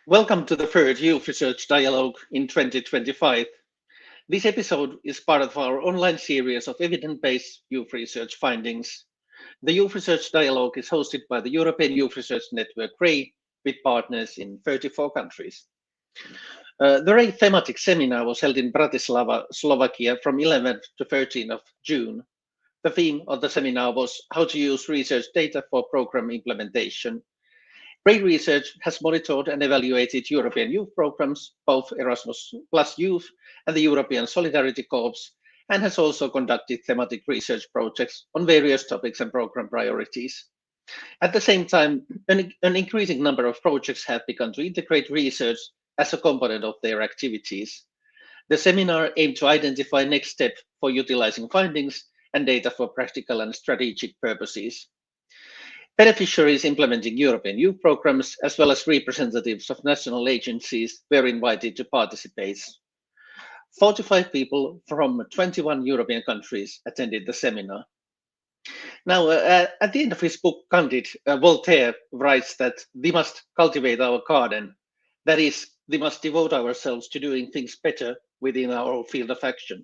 Welcome to the third Youth Research Dialogue in 2025. This episode is part of our online series of evidence-based youth research findings. The Youth Research Dialogue is hosted by the European Youth Research Network RAY with partners in 34 countries. The RAY Thematic Seminar was held in Bratislava, Slovakia from 11th to 13th of June. The theme of the seminar was how to use research data for program implementation. RAY Research has monitored and evaluated European youth programs, both Erasmus Plus Youth and the European Solidarity Corps, and has also conducted thematic research projects on various topics and program priorities. At the same time, an increasing number of projects have begun to integrate research as a component of their activities. The seminar aimed to identify next steps for utilizing findings and data for practical and strategic purposes. Beneficiaries implementing European youth programs, as well as representatives of national agencies, were invited to participate. 45 people from 21 European countries attended the seminar. Now, at the end of his book, Candide, Voltaire writes that we must cultivate our garden. That is, we must devote ourselves to doing things better within our field of action.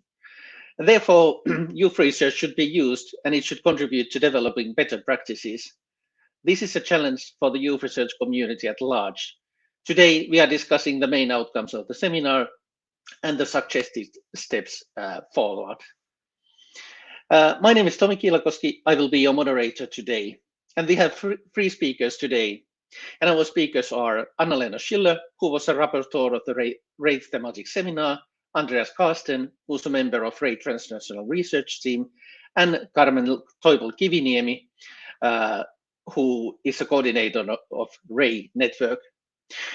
Therefore, youth research should be used, and it should contribute to developing better practices. This is a challenge for the youth research community at large. Today, we are discussing the main outcomes of the seminar and the suggested steps forward. My name is Tomi Kiilakoski. I will be your moderator today. And we have three speakers today. And our speakers are Lena Schiller, who was a rapporteur of the RAY Thematic Seminar, Andreas Karsten, who's a member of RAY Transnational Research Team, and Carmen Toipol-Kiviniemi, who is a coordinator of RAY Network.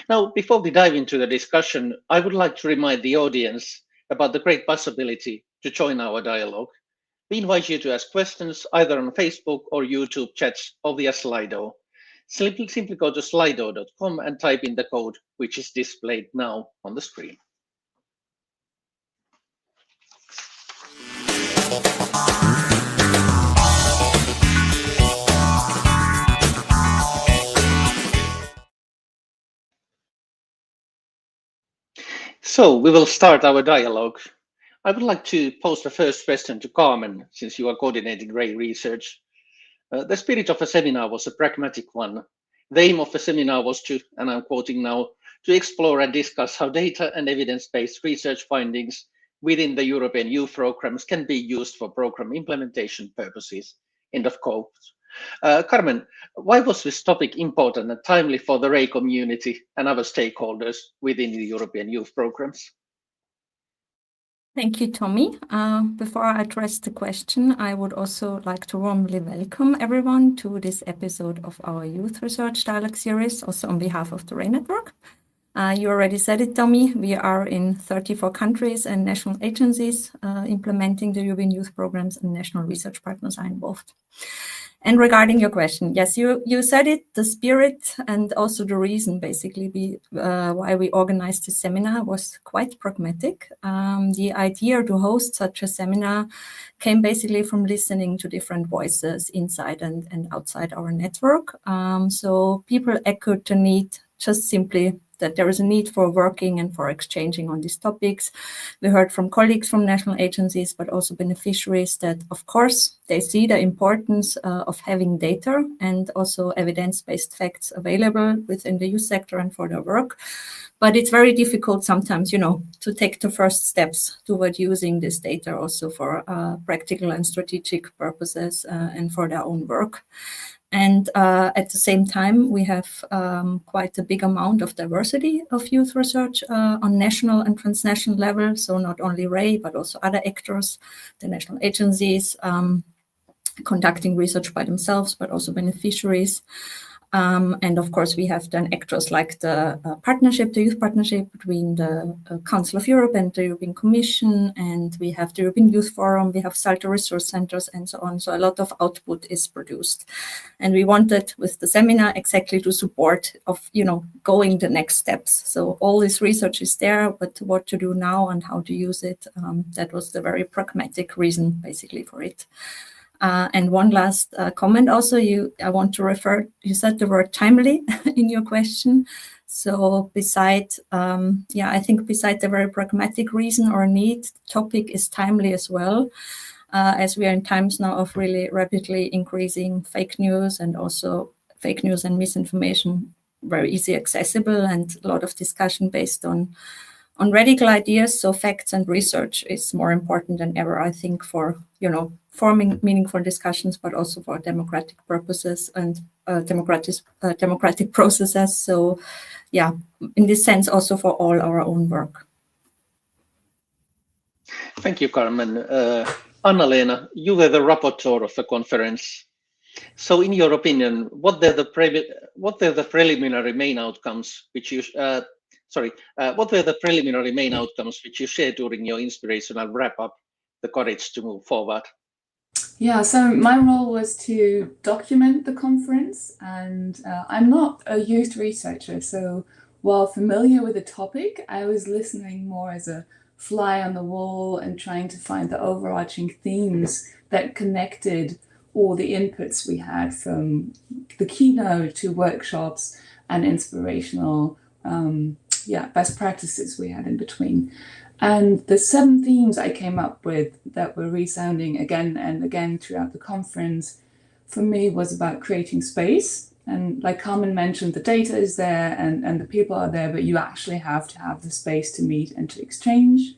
Now, before we dive into the discussion, I would like to remind the audience about the great possibility to join our dialogue. We invite you to ask questions either on Facebook or YouTube chats or via Slido. Simply go to slido.com and type in the code, which is displayed now on the screen. So we will start our dialogue. I would like to pose the first question to Carmen, since you are coordinating RAY research. The spirit of the seminar was a pragmatic one. The aim of the seminar was to, and I'm quoting now, to explore and discuss how data and evidence-based research findings within the European youth programs can be used for program implementation purposes. End of quote. Carmen, why was this topic important and timely for the RAY community and other stakeholders within the European youth programs? Thank you, Tommy. Before I address the question, I would also like to warmly welcome everyone to this episode of our Youth Research Dialogue series, also on behalf of the RAY Network. You already said it, Tommy. We are in 34 countries and national agencies implementing the European youth programs, and national research partners are involved. And regarding your question, yes, you said it, the spirit and also the reason basically why we organized this seminar was quite pragmatic. The idea to host such a seminar came basically from listening to different voices inside and outside our network. So people echoed the need just simply that there is a need for working and for exchanging on these topics. We heard from colleagues from national agencies, but also beneficiaries that, of course, they see the importance of having data and also evidence-based facts available within the youth sector and for their work. But it's very difficult sometimes, to take the first steps toward using this data also for practical and strategic purposes and for their own work. And at the same time, we have quite a big amount of diversity of youth research on national and transnational level. So not only RAY, but also other actors, the national agencies, conducting research by themselves, but also beneficiaries. And of course, we have then actors like the partnership, the youth partnership between the Council of Europe and the European Commission, and we have the European Youth Forum, we have Salto resource centers and so on. So a lot of output is produced. And we wanted with the seminar exactly to support of, going the next steps. So all this research is there, but what to do now and how to use it, that was the very pragmatic reason basically for it. And one last comment also, I want to refer, you said the word timely in your question. So beside, I think beside the very pragmatic reason or need, the topic is timely as well, as we are in times now of really rapidly increasing fake news and also fake news and misinformation, very easy accessible, and a lot of discussion based on radical ideas. So facts and research is more important than ever, I think, for, forming meaningful discussions, but also for democratic purposes and democratic processes. So yeah, in this sense, also for all our own work. Thank you, Carmen. Anna-Lena, you were the rapporteur of the conference. So in your opinion, what were the preliminary main outcomes which you what were the preliminary main outcomes which you shared during your inspirational wrap-up, The Courage to Move Forward? Yeah, so my role was to document the conference, and I'm not a youth researcher, so while familiar with the topic, I was listening more as a fly on the wall and trying to find the overarching themes that connected all the inputs we had from the keynote to workshops and inspirational best practices we had in between. And the 7 themes I came up with that were resounding again and again throughout the conference for me was about creating space. And like Carmen mentioned, the data is there and the people are there, but you actually have to have the space to meet and to exchange.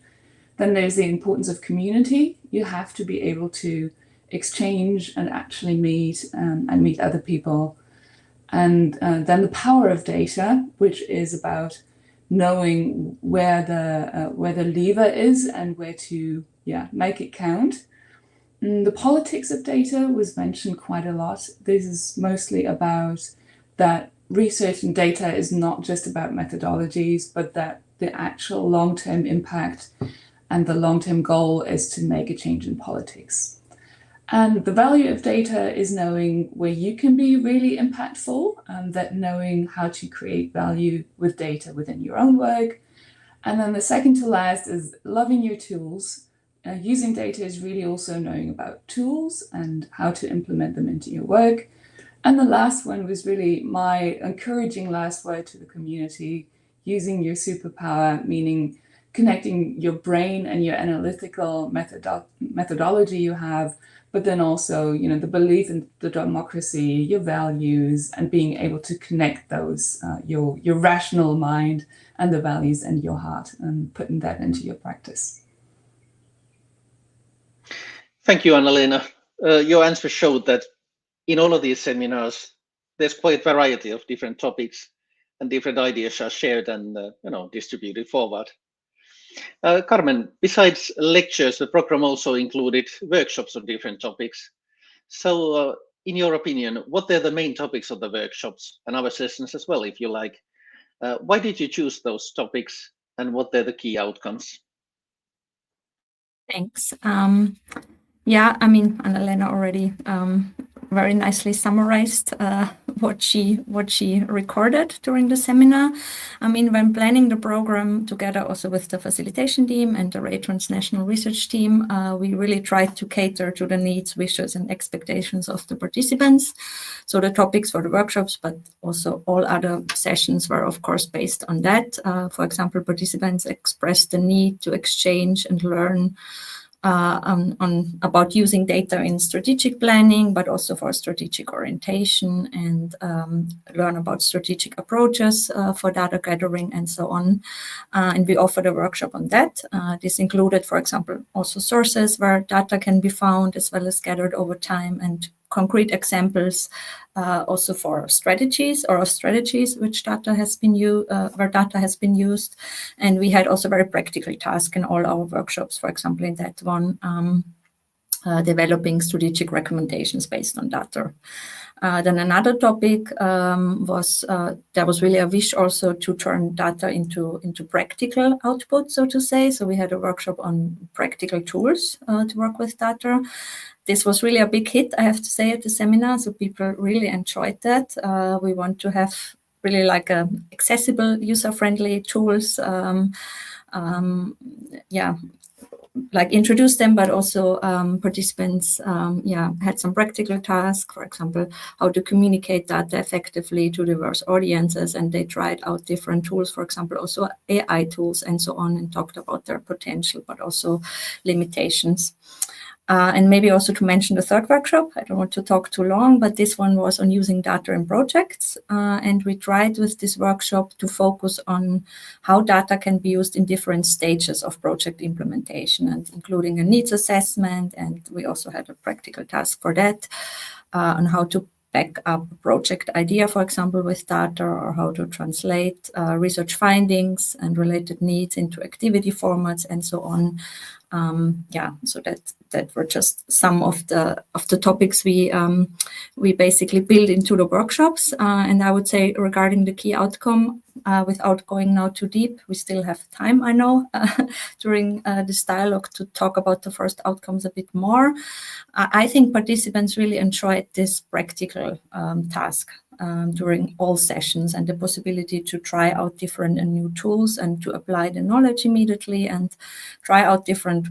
Then there's the importance of community. You have to be able to exchange and actually meet and meet other people. And then the power of data, which is about knowing where the lever is and where to make it count. The politics of data was mentioned quite a lot. This is mostly about that research and data is not just about methodologies, but that the actual long-term impact and the long-term goal is to make a change in politics. And the value of data is knowing where you can be really impactful, that knowing how to create value with data within your own work. And then the second to last is loving your tools. Using data is really also knowing about tools and how to implement them into your work. And the last one was really my encouraging last word to the community, using your superpower, meaning connecting your brain and your analytical methodology you have, but then also, the belief in the democracy, your values, and being able to connect those, your rational mind and the values in your heart, and putting that into your practice. Thank you, Anna-Lena. Your answer showed that in all of these seminars, there's quite a variety of different topics, and different ideas are shared and distributed forward. Carmen, besides lectures, the program also included workshops on different topics. So in your opinion, what are the main topics of the workshops and our sessions as well, if you like? Why did you choose those topics, and what are the key outcomes? Thanks. Anna-Lena already very nicely summarized what she recorded during the seminar. When planning the program together also with the facilitation team and the RAY transnational research team, we really tried to cater to the needs, wishes, and expectations of the participants. So the topics for the workshops, but also all other sessions were of course based on that. For example, participants expressed the need to exchange and learn about using data in strategic planning, but also for strategic orientation, and learn about strategic approaches for data gathering and so on. And we offered a workshop on that. This included, for example, also sources where data can be found as well as gathered over time, and concrete examples also for strategies which data has been where data has been used. And we had also very practical tasks in all our workshops. For example, in that one, developing strategic recommendations based on data. Then another topic was there was really a wish also to turn data into practical output, so to say. So we had a workshop on practical tools to work with data. This was really a big hit, I have to say, at the seminar. So people really enjoyed that. We want to have really like accessible, user-friendly tools. Like introduce them, but also participants had some practical tasks, for example, how to communicate data effectively to diverse audiences, and they tried out different tools, for example, also AI tools and so on, and talked about their potential, but also limitations. And maybe also to mention the third workshop, I don't want to talk too long, but this one was on using data in projects. And we tried with this workshop to focus on how data can be used in different stages of project implementation, and including a needs assessment. And we also had a practical task for that, on how to back up a project idea, for example, with data, or how to translate research findings and related needs into activity formats and so on. So that were just some of the topics we basically build into the workshops. And I would say regarding the key outcome, without going now too deep, we still have time, I know, during this dialogue to talk about the first outcomes a bit more. I think participants really enjoyed this practical task during all sessions, and the possibility to try out different and new tools and to apply the knowledge immediately and try out different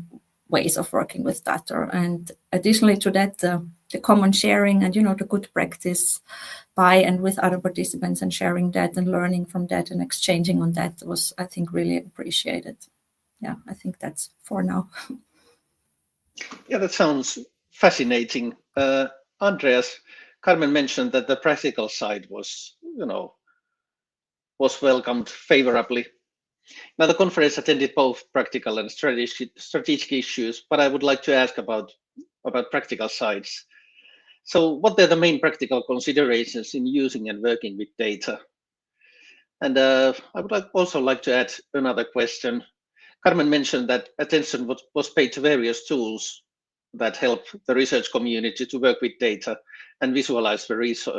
ways of working with data. And additionally to that, the common sharing and, the good practice by and with other participants, and sharing that and learning from that and exchanging on that was, I think, really appreciated. Yeah, I think that's for now. Yeah, that sounds fascinating. Andreas, Carmen mentioned that the practical side was welcomed favorably. Now, the conference attended both practical and strategic issues, but I would like to ask about practical sides. So what are the main practical considerations in using and working with data? And I would also like to add another question. Carmen mentioned that attention was paid to various tools that help the research community to work with data and visualize the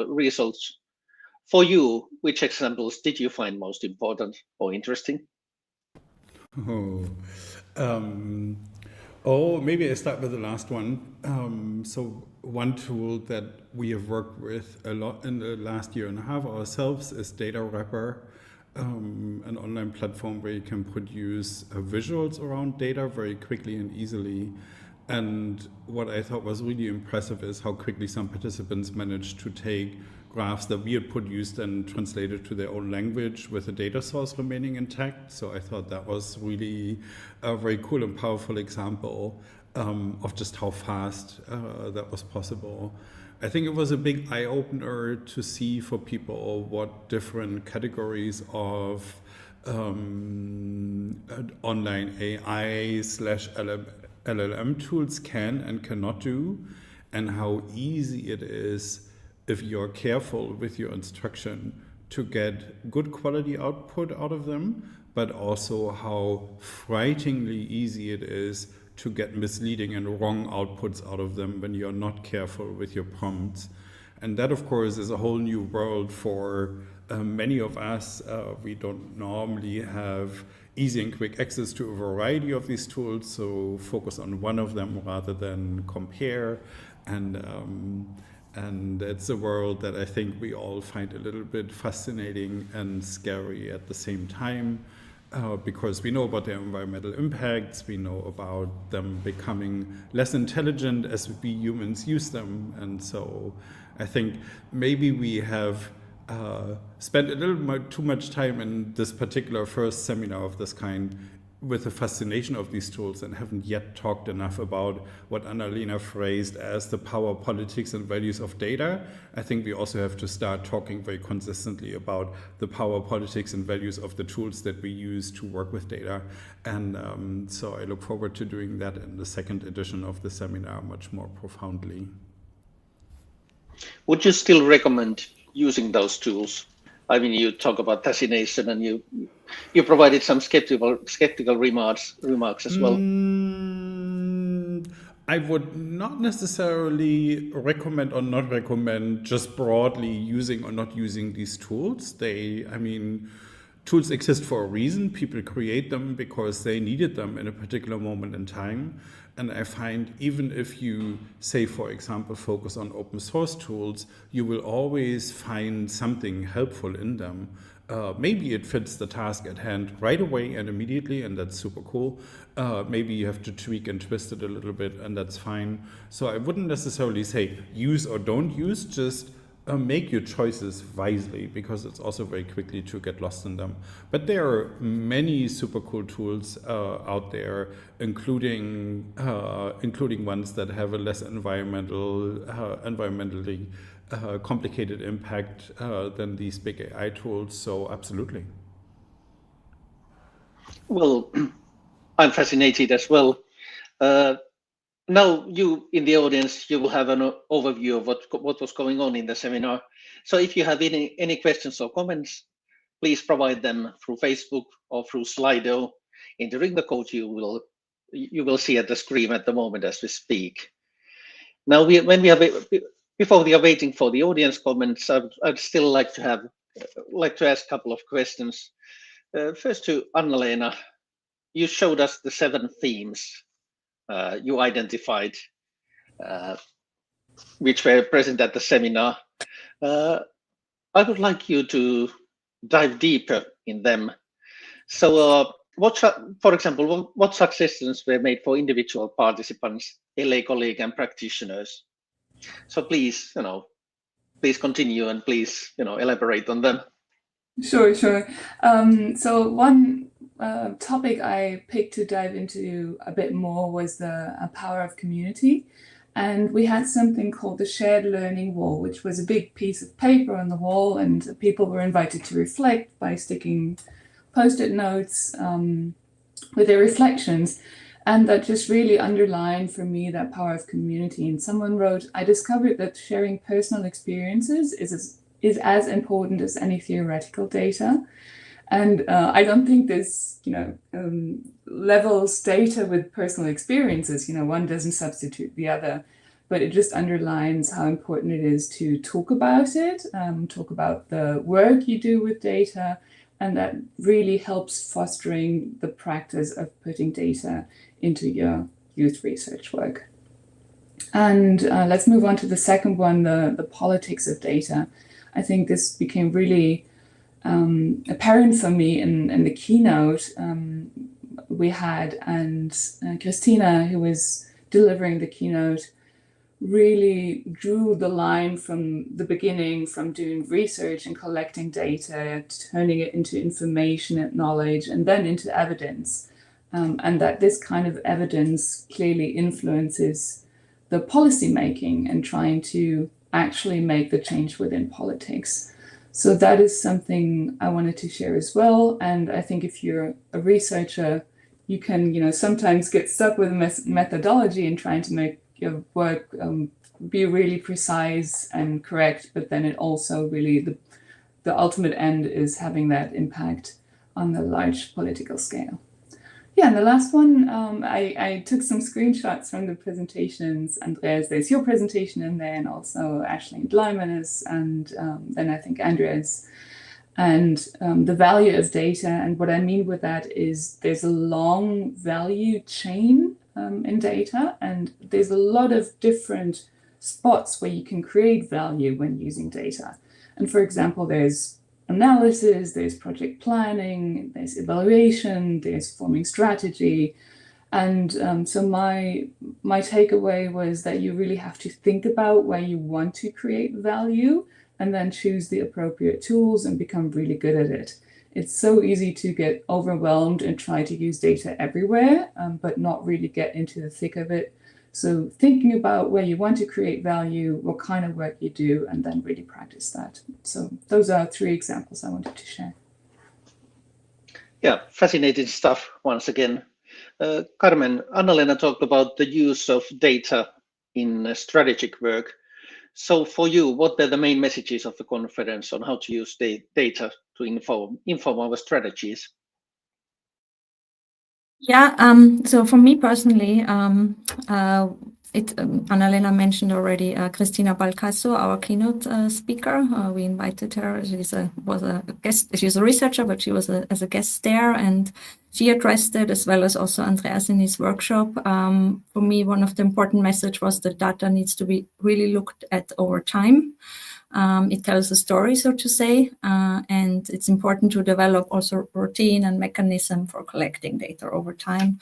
results. For you, which examples did you find most important or interesting? Maybe I start with the last one. So one tool that we have worked with a lot in the last year and a half ourselves is Data Wrapper, an online platform where you can produce visuals around data very quickly and easily. And what I thought was really impressive is how quickly some participants managed to take graphs that we had produced and translated to their own language with the data source remaining intact. So I thought that was really a very cool and powerful example of just how fast that was possible. I think it was a big eye-opener to see for people what different categories of online AI/LLM tools can and cannot do, and how easy it is, if you're careful with your instruction, to get good quality output out of them, but also how frighteningly easy it is to get misleading and wrong outputs out of them when you're not careful with your prompts. And that, of course, is a whole new world for many of us. We don't normally have easy and quick access to a variety of these tools, so focus on one of them rather than compare. And it's a world that I think we all find a little bit fascinating and scary at the same time, because we know about their environmental impacts, we know about them becoming less intelligent as we humans use them. And so I think maybe we have spent a little too much time in this particular first seminar of this kind with the fascination of these tools, and haven't yet talked enough about what Anna-Lena phrased as the power, politics, and values of data. I think we also have to start talking very consistently about the power, politics, and values of the tools that we use to work with data. And so I look forward to doing that in the second edition of the seminar much more profoundly. Would you still recommend using those tools? I mean, you talk about fascination, and you provided some skeptical remarks as well. I would not necessarily recommend or not recommend just broadly using or not using these tools. Tools exist for a reason. People create them because they needed them in a particular moment in time. And I find even if you, say, for example, focus on open source tools, you will always find something helpful in them. Maybe it fits the task at hand right away and immediately, and that's super cool. Maybe you have to tweak and twist it a little bit, and that's fine. So I wouldn't necessarily say use or don't use, just make your choices wisely, because it's also very quickly to get lost in them. But there are many super cool tools out there, including ones that have a less environmentally complicated impact than these big AI tools. So absolutely. Well, I'm fascinated as well. Now you in the audience, you will have an overview of what was going on in the seminar. So if you have any questions or comments, please provide them through Facebook or through Slido. Entering the code you will see at the screen at the moment as we speak. Now before we are waiting for the audience comments, I'd still like to ask a couple of questions. First to Anna-Lena, you showed us the 7 themes you identified, which were present at the seminar. I would like you to dive deeper in them. So, for example, what suggestions were made for individual participants, LA colleagues, and practitioners? So please continue, and please, elaborate on them. Sure. So one topic I picked to dive into a bit more was the power of community. And we had something called the shared learning wall, which was a big piece of paper on the wall, and people were invited to reflect by sticking Post-it notes with their reflections. And that just really underlined for me that power of community. And someone wrote, I discovered that sharing personal experiences is as important as any theoretical data. And I don't think this, levels data with personal experiences. One doesn't substitute the other, but it just underlines how important it is to talk about it, talk about the work you do with data, and that really helps fostering the practice of putting data into your youth research work. And let's move on to the second one, the politics of data. I think this became really apparent for me in the keynote we had, and Christina, who was delivering the keynote, really drew the line from the beginning, from doing research and collecting data, turning it into information and knowledge, and then into evidence. And that this kind of evidence clearly influences the policy making and trying to actually make the change within politics. So that is something I wanted to share as well. And I think if you're a researcher, you can, sometimes get stuck with methodology and trying to make your work be really precise and correct, but then it also really, the ultimate end is having that impact on the large political scale. Yeah, and the last one, I took some screenshots from the presentations. Andreas, there's your presentation in there, and also Ashley Dlymanis, and then I think Andreas. And the value of data, and what I mean with that is there's a long value chain in data, and there's a lot of different spots where you can create value when using data. And for example, there's analysis, there's project planning, there's evaluation, there's forming strategy. And so my takeaway was that you really have to think about where you want to create value and then choose the appropriate tools and become really good at it. It's so easy to get overwhelmed and try to use data everywhere, but not really get into the thick of it. So thinking about where you want to create value, what kind of work you do, and then really practice that. So those are 3 examples I wanted to share. Yeah, fascinating stuff once again. Carmen, Anna-Lena talked about the use of data in strategic work. So for you, what are the main messages of the conference on how to use data to inform our strategies? Yeah, so for me personally, Anna-Lena mentioned already Cristina Balcasso, our keynote speaker. We invited her. She's a guest. She's a researcher, but she was as a guest there, and she addressed it, as well as also Andreas in his workshop. For me, one of the important message was that data needs to be really looked at over time. It tells a story, so to say, and it's important to develop also routine and mechanism for collecting data over time,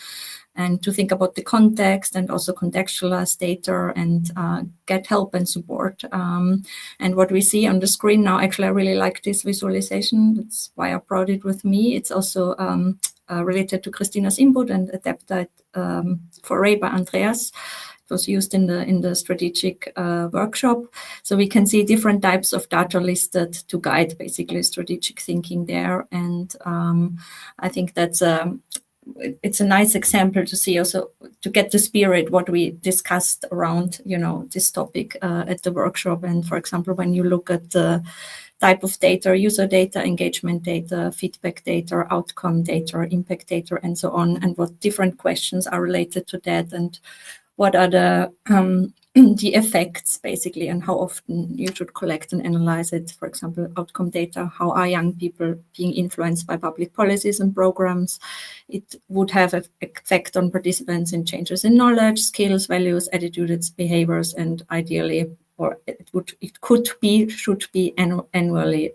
and to think about the context and also contextualize data and get help and support. And what we see on the screen now, actually, I really like this visualization. That's why I brought it with me. It's also related to Christina's input and adapted for RAY by Andreas. It was used in the strategic workshop. So we can see different types of data listed to guide basically strategic thinking there. And I think that's it's a nice example to see also, to get the spirit what we discussed around, this topic at the workshop. And for example, when you look at the type of data, user data, engagement data, feedback data, outcome data, impact data, and so on, and what different questions are related to that, and what are the effects basically, and how often you should collect and analyze it. For example, outcome data, how are young people being influenced by public policies and programs? It would have an effect on participants in changes in knowledge, skills, values, attitudes, behaviors, and ideally, or should be annually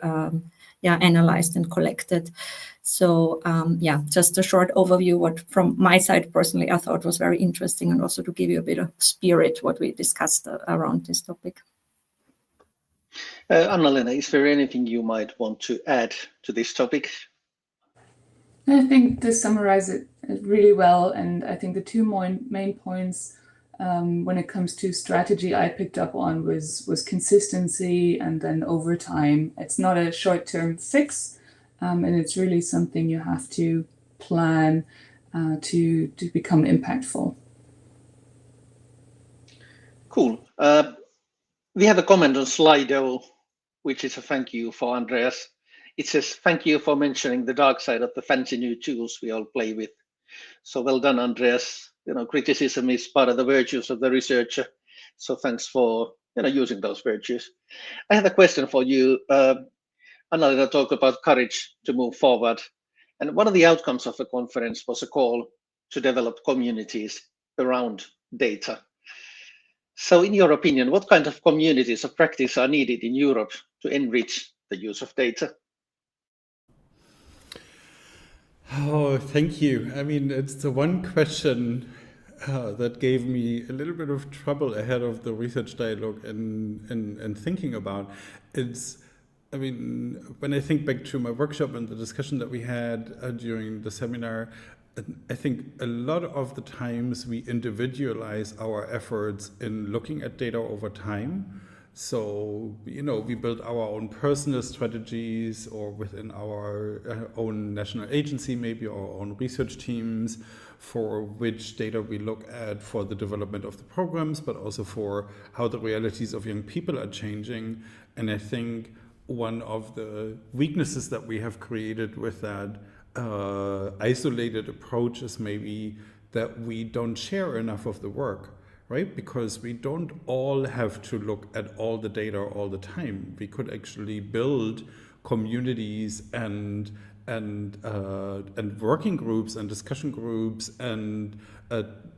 analyzed and collected. So just a short overview, what from my side personally I thought was very interesting, and also to give you a bit of spirit what we discussed around this topic. Anna-Lena, is there anything you might want to add to this topic? I think this summarizes it really well, and I think the two main points when it comes to strategy I picked up on was consistency, and then over time. It's not a short-term fix, and it's really something you have to plan to become impactful. Cool. We have a comment on Slido, which is a thank you for Andreas. It says, thank you for mentioning the dark side of the fancy new tools we all play with. So well done, Andreas. Criticism is part of the virtues of the researcher. So thanks for using those virtues. I have a question for you. Anna-Lena talked about courage to move forward. And one of the outcomes of the conference was a call to develop communities around data. So in your opinion, what kind of communities of practice are needed in Europe to enrich the use of data? Oh, thank you. I mean, it's the one question that gave me a little bit of trouble ahead of the research dialogue and thinking about. I mean, when I think back to my workshop and the discussion that we had during the seminar, I think a lot of the times we individualize our efforts in looking at data over time. So, we build our own personal strategies, or within our own national agency, maybe our own research teams, for which data we look at for the development of the programs, but also for how the realities of young people are changing. And I think one of the weaknesses that we have created with that isolated approach is maybe that we don't share enough of the work, right? Because we don't all have to look at all the data all the time. We could actually build communities and working groups and discussion groups and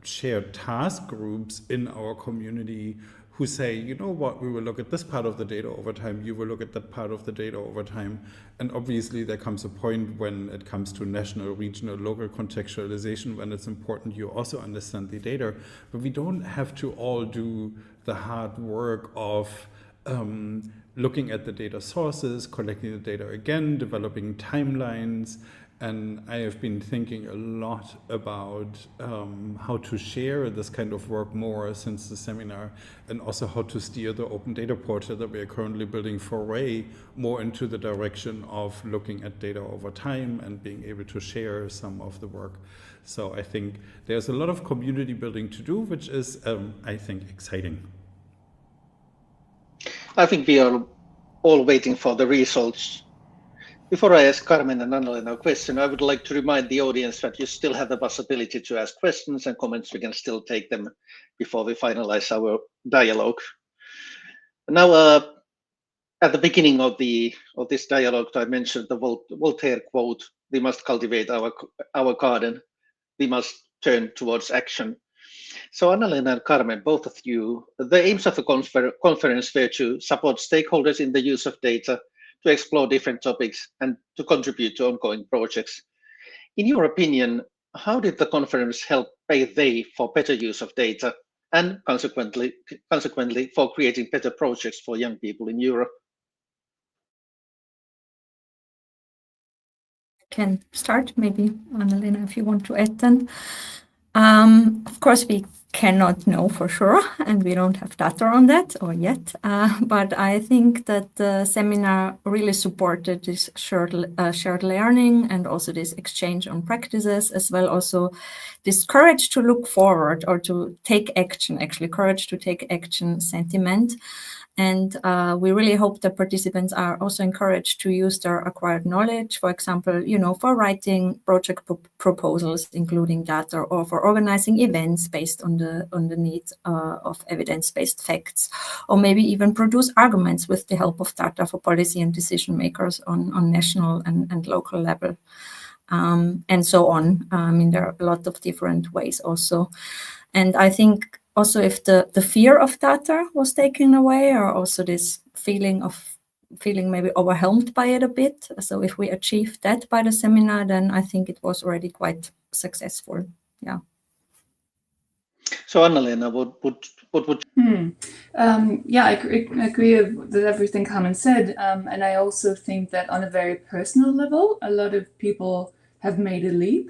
shared task groups in our community who say, you know what, we will look at this part of the data over time, you will look at that part of the data over time. And obviously there comes a point when it comes to national, regional, local contextualization, when it's important you also understand the data. But we don't have to all do the hard work of looking at the data sources, collecting the data again, developing timelines. And I have been thinking a lot about how to share this kind of work more since the seminar, and also how to steer the open data portal that we are currently building for RAY more into the direction of looking at data over time and being able to share some of the work. So I think there's a lot of community building to do, which is, I think, exciting. I think we are all waiting for the results. Before I ask Carmen and Anna-Lena a question, I would like to remind the audience that you still have the possibility to ask questions and comments. We can still take them before we finalize our dialogue. Now, at the beginning of this dialogue, I mentioned the Voltaire quote: "We must cultivate our garden. We must turn towards action." So Anna-Lena and Carmen, both of you, the aims of the conference were to support stakeholders in the use of data, to explore different topics, and to contribute to ongoing projects. In your opinion, how did the conference help pave the way for better use of data and consequently for creating better projects for young people in Europe? Can start, maybe Anna-Lena, if you want to add then. Of course, we cannot know for sure, and we don't have data on that or yet. But I think that the seminar really supported this shared learning and also this exchange on practices, as well also this courage to look forward or to take action, actually courage to take action sentiment. And we really hope that participants are also encouraged to use their acquired knowledge, for example, for writing project proposals, including data, or for organizing events based on the needs of evidence-based facts, or maybe even produce arguments with the help of data for policy and decision makers on national and local level, and so on. I mean, there are a lot of different ways also. And I think also if the fear of data was taken away, or also this feeling maybe overwhelmed by it a bit. So if we achieved that by the seminar, then I think it was already quite successful. Yeah. So Anna-Lena, what would Yeah, I agree with everything Carmen said. And I also think that on a very personal level, a lot of people have made a leap,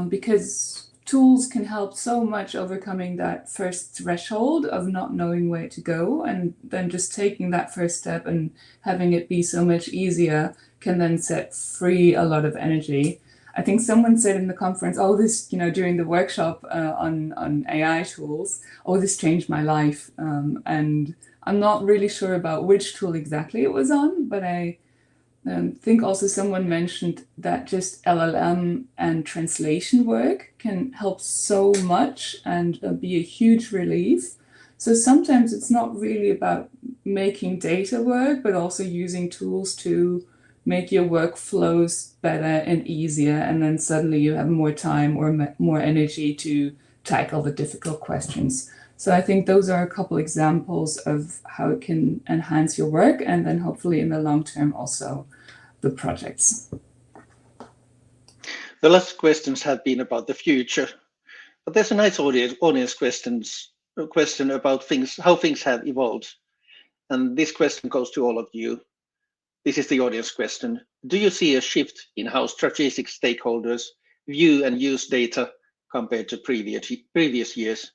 because tools can help so much overcoming that first threshold of not knowing where to go, and then just taking that first step and having it be so much easier can then set free a lot of energy. I think someone said in the conference, oh, this, during the workshop on AI tools, oh, this changed my life. And I'm not really sure about which tool exactly it was on, but I think also someone mentioned that just LLM and translation work can help so much and be a huge relief. So sometimes it's not really about making data work, but also using tools to make your workflows better and easier. And then suddenly you have more time or more energy to tackle the difficult questions. So I think those are a couple examples of how it can enhance your work, and then hopefully in the long term also the projects. The last questions have been about the future, but there's a nice audience question about how things have evolved. And this question goes to all of you. This is the audience question. Do you see a shift in how strategic stakeholders view and use data compared to previous years?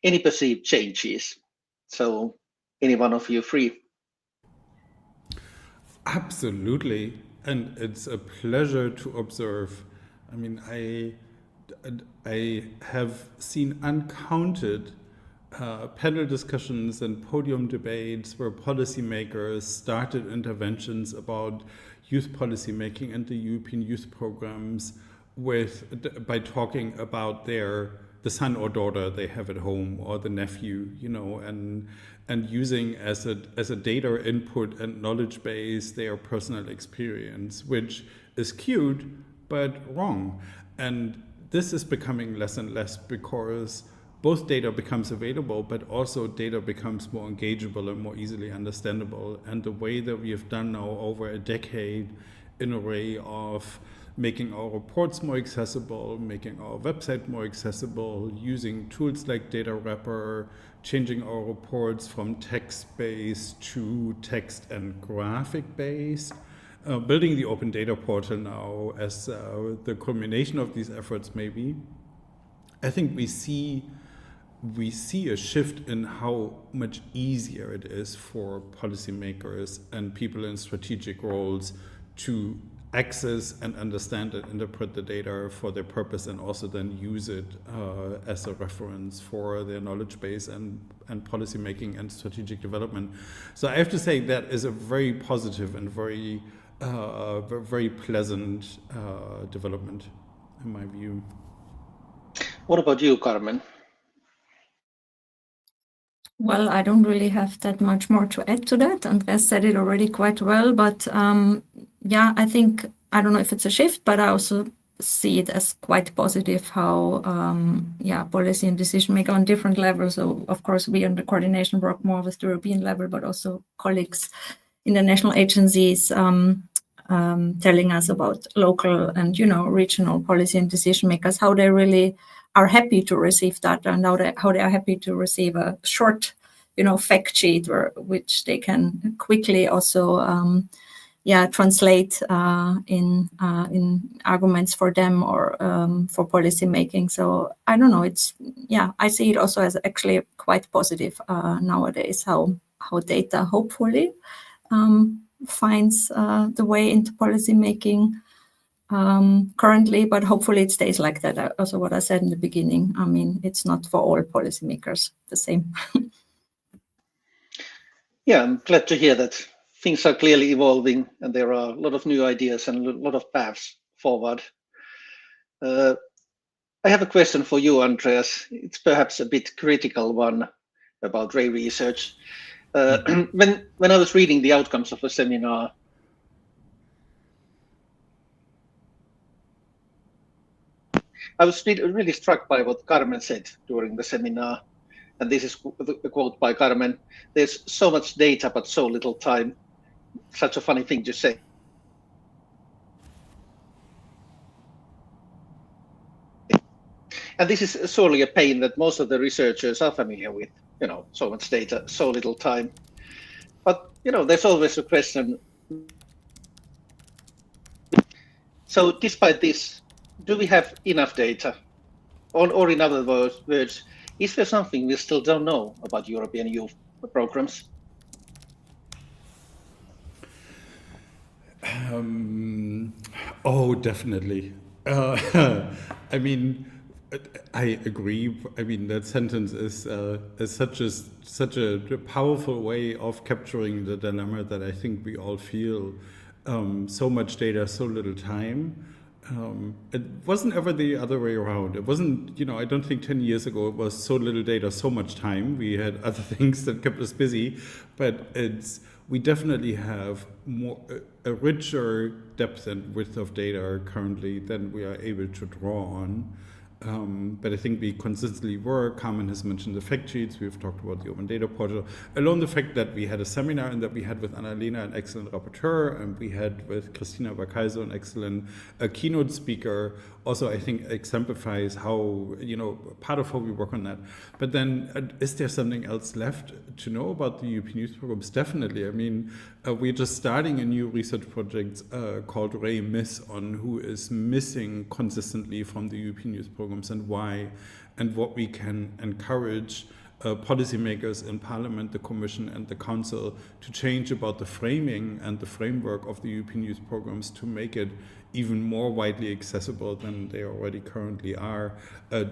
Any perceived changes? So any one of you free? Absolutely, and it's a pleasure to observe. I mean, I have seen uncounted panel discussions and podium debates where policymakers started interventions about youth policy making and the European youth programs by talking about the son or daughter they have at home, or the nephew, and using as a data input and knowledge base their personal experience, which is cute but wrong. And this is becoming less and less because both data becomes available, but also data becomes more engageable and more easily understandable. And the way that we have done now over a decade in a way of making our reports more accessible, making our website more accessible, using tools like Data Wrapper, changing our reports from text-based to text and graphic-based, building the open data portal now as the culmination of these efforts maybe. I think we see a shift in how much easier it is for policymakers and people in strategic roles to access and understand and interpret the data for their purpose, and also then use it as a reference for their knowledge base and policy making and strategic development. So I have to say that is a very positive and very pleasant development in my view. What about you, Carmen? Well, I don't really have that much more to add to that. Andreas said it already quite well, but yeah, I think, I don't know if it's a shift, but I also see it as quite positive how, yeah, policy and decision making on different levels. So of course, we in the coordination work more with the European level, but also colleagues in the national agencies telling us about local and, you know, regional policy and decision makers, how they really are happy to receive data, and how they are happy to receive a short, you know, fact sheet which they can quickly also yeah, translate in arguments for them or for policy making. So I don't know, it's, yeah, I see it also as actually quite positive nowadays, how data hopefully finds the way into policy making currently, but hopefully it stays like that. Also what I said in the beginning, I mean, it's not for all policymakers the same. Yeah, I'm glad to hear that things are clearly evolving and there are a lot of new ideas and a lot of paths forward. I have a question for you, Andreas. It's perhaps a bit critical one about RAY research. When I was reading the outcomes of a seminar, I was really struck by what Carmen said during the seminar. And this is a quote by Carmen: "There's so much data, but so little time." Such a funny thing to say. And this is surely a pain that most of the researchers are familiar with, you know, so much data, so little time. But, you know, there's always a question. So despite this, do we have enough data? Or in other words, is there something we still don't know about European youth programs? Oh, definitely. I mean, I agree. I mean, that sentence is such a powerful way of capturing the dilemma that I think we all feel. So much data, so little time. It wasn't ever the other way around. It wasn't, you know, I don't think 10 years ago it was so little data, so much time. We had other things that kept us busy, but we definitely have a richer depth and width of data currently than we are able to draw on. But I think we consistently work. Carmen has mentioned the fact sheets. We've talked about the Open Data Portal. Alone the fact that we had a seminar and that we had with Lena an excellent rapporteur, and we had with Christina Bacaiso an excellent keynote speaker, also I think exemplifies how, you know, part of how we work on that. But then is there something else left to know about the European Youth Programs? Definitely. I mean, we're just starting a new research project called RAY Miss on who is missing consistently from the European Youth Programs and why, and what we can encourage policymakers in Parliament, the Commission and the Council to change about the framing and the framework of the European Youth Programs to make it even more widely accessible than they already currently are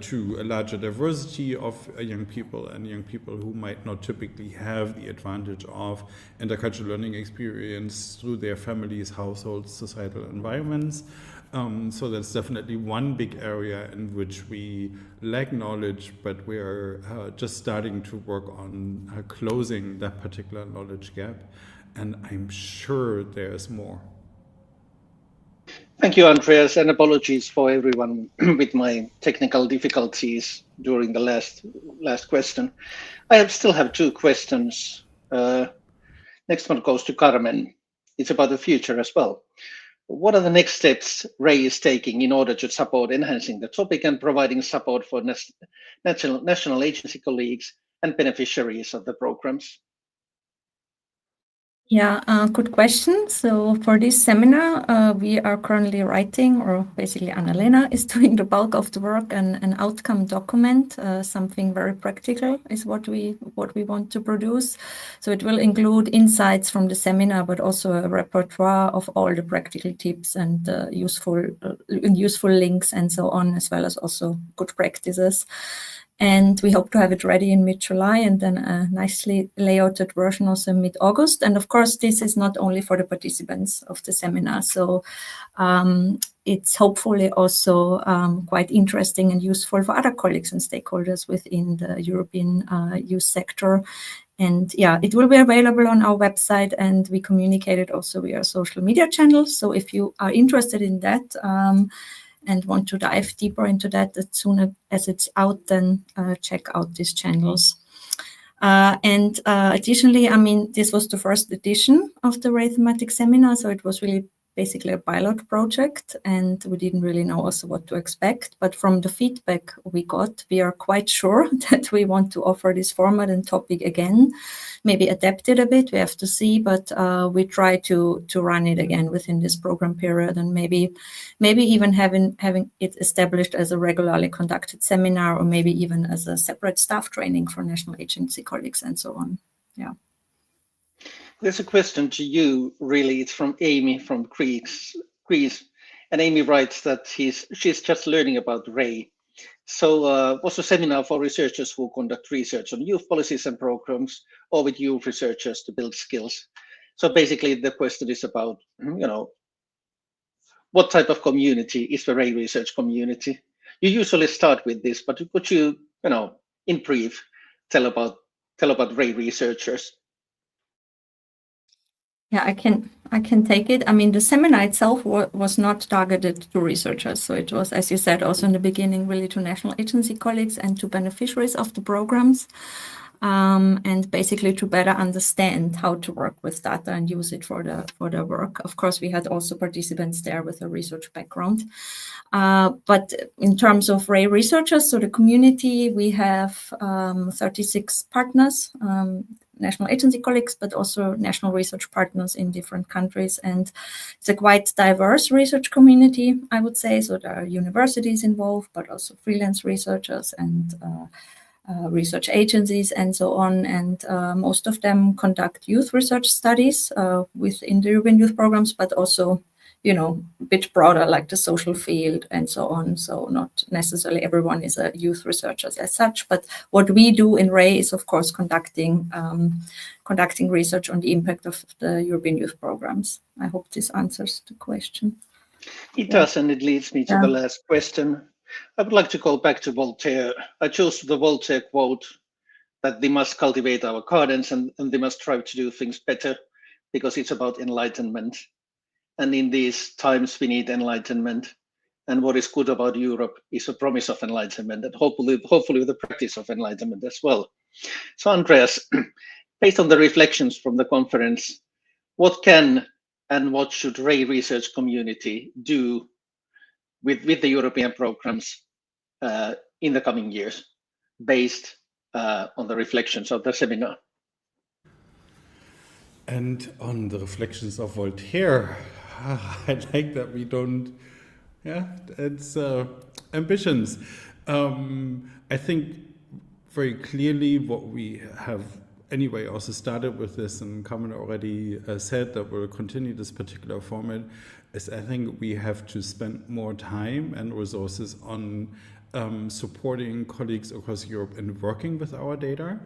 to a larger diversity of young people and young people who might not typically have the advantage of intercultural learning experience through their families, households, societal environments. So that's definitely one big area in which we lack knowledge, but we are just starting to work on closing that particular knowledge gap. And I'm sure there's more. Thank you, Andreas, and apologies for everyone with my technical difficulties during the last question. I still have two questions. Next one goes to Carmen. It's about the future as well. What are the next steps RAY is taking in order to support enhancing the topic and providing support for national agency colleagues and beneficiaries of the programs? Yeah, good question. So for this seminar, we are currently writing, or basically Lena is doing the bulk of the work, and an outcome document, something very practical is what we want to produce. So it will include insights from the seminar, but also a repertoire of all the practical tips and useful links and so on, as well as also good practices. And we hope to have it ready in mid-July, and then a nicely layouted version also in mid-August. And of course, this is not only for the participants of the seminar. So it's hopefully also quite interesting and useful for other colleagues and stakeholders within the European youth sector. And yeah, it will be available on our website, and we communicate it also via social media channels. So if you are interested in that, and want to dive deeper into that as soon as it's out, then check out these channels. And additionally, I mean, this was the first edition of the RAY Thematic Seminar, so it was really basically a pilot project, and we didn't really know also what to expect. But from the feedback we got, we are quite sure that we want to offer this format and topic again, maybe adapt it a bit, we have to see, but we try to run it again within this program period, and maybe even having it established as a regularly conducted seminar, or maybe even as a separate staff training for national agency colleagues and so on. Yeah. There's a question to you, really. It's from Amy from Greece. And Amy writes that she's just learning about RAY. So was a seminar for researchers who conduct research on youth policies and programs, or with youth researchers to build skills. So basically the question is about, what type of community is the RAY research community? You usually start with this, but could you, in brief, tell about RAY researchers? Yeah, I can take it. I mean, the seminar itself was not targeted to researchers. So it was, as you said, also in the beginning, really to national agency colleagues and to beneficiaries of the programs, and basically to better understand how to work with data and use it for the work. Of course, we had also participants there with a research background. But in terms of RAY researchers, so the community, we have 36 partners, national agency colleagues, but also national research partners in different countries. And it's a quite diverse research community, I would say. So there are universities involved, but also freelance researchers and research agencies and so on. And most of them conduct youth research studies within the European youth programs, but also a bit broader, like the social field and so on. So not necessarily everyone is a youth researcher as such, but what we do in RAY is, of course, conducting research on the impact of the European youth programs. I hope this answers the question. It does, and it leads me to the last question. I would like to go back to Voltaire. I chose the Voltaire quote that they must cultivate our gardens and they must try to do things better, because it's about enlightenment. And in these times, we need enlightenment. And what is good about Europe is a promise of enlightenment, and hopefully the practice of enlightenment as well. So Andreas, based on the reflections from the conference, what can and what should RAY research community do with the European programs in the coming years, based on the reflections of the seminar? And on the reflections of Voltaire, I like that we don't, it's ambitions. I think very clearly what we have anyway also started with this, and Carmen already said that we'll continue this particular format, is I think we have to spend more time and resources on supporting colleagues across Europe in working with our data.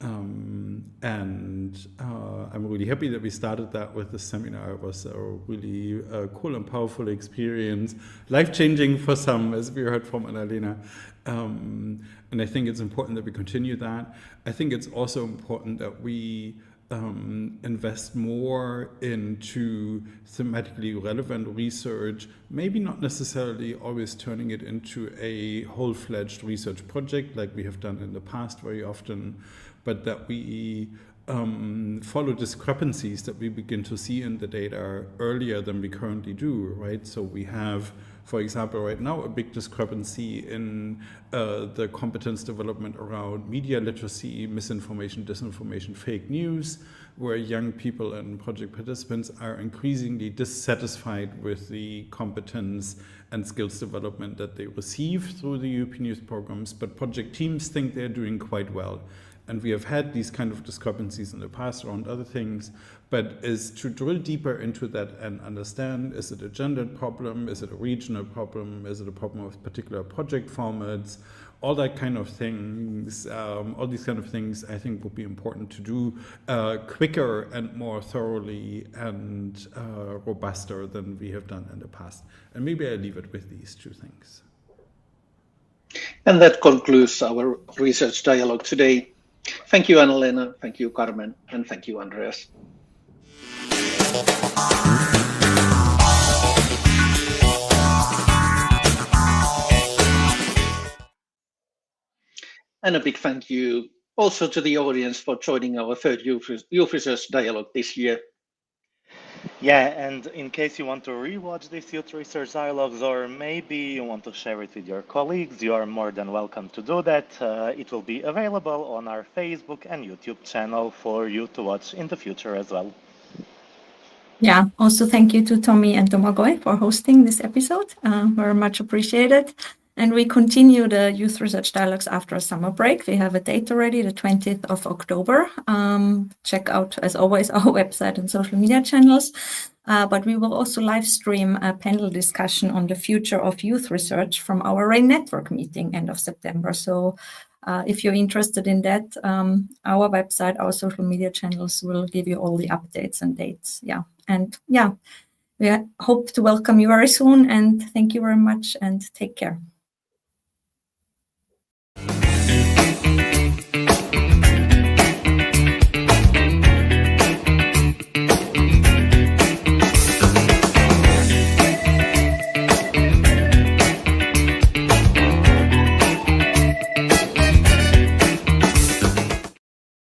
And I'm really happy that we started that with the seminar. It was a really cool and powerful experience, life-changing for some, as we heard from Annalena. And I think it's important that we continue that. I think it's also important that we invest more into thematically relevant research, maybe not necessarily always turning it into a whole-fledged research project like we have done in the past very often, but that we follow discrepancies that we begin to see in the data earlier than we currently do, right? So we have, for example, right now a big discrepancy in the competence development around media literacy, misinformation, disinformation, fake news. where young people and project participants are increasingly dissatisfied with the competence and skills development that they receive through the European Youth programs, but project teams think they're doing quite well. And we have had these kind of discrepancies in the past around other things, but is to drill deeper into that and understand, is it a gendered problem? Is it a regional problem? Is it a problem with particular project formats? All that kind of things, all these kind of things I think would be important to do quicker and more thoroughly and robuster than we have done in the past. And maybe I leave it with these two things. And that concludes our research dialogue today. Thank you, Anna-Lena, thank you, Carmen, and thank you, Andreas. And a big thank you also to the audience for joining our third Youth Research Dialogue this year. Yeah, and in case you want to rewatch these Youth Research Dialogues, or maybe you want to share it with your colleagues, you are more than welcome to do that. It will be available on our Facebook and YouTube channel for you to watch in the future as well. Yeah, also thank you to Tommy and Domagoj for hosting this episode. Very much appreciated. And we continue the Youth Research Dialogues after a summer break. We have a date already, the 20th of October. Check out, as always, our website and social media channels. But we will also live stream a panel discussion on the future of youth research from our RAY network meeting end of September. So if you're interested in that, our website, our social media channels will give you all the updates and dates. Yeah, and yeah, we hope to welcome you very soon. And thank you very much and take care.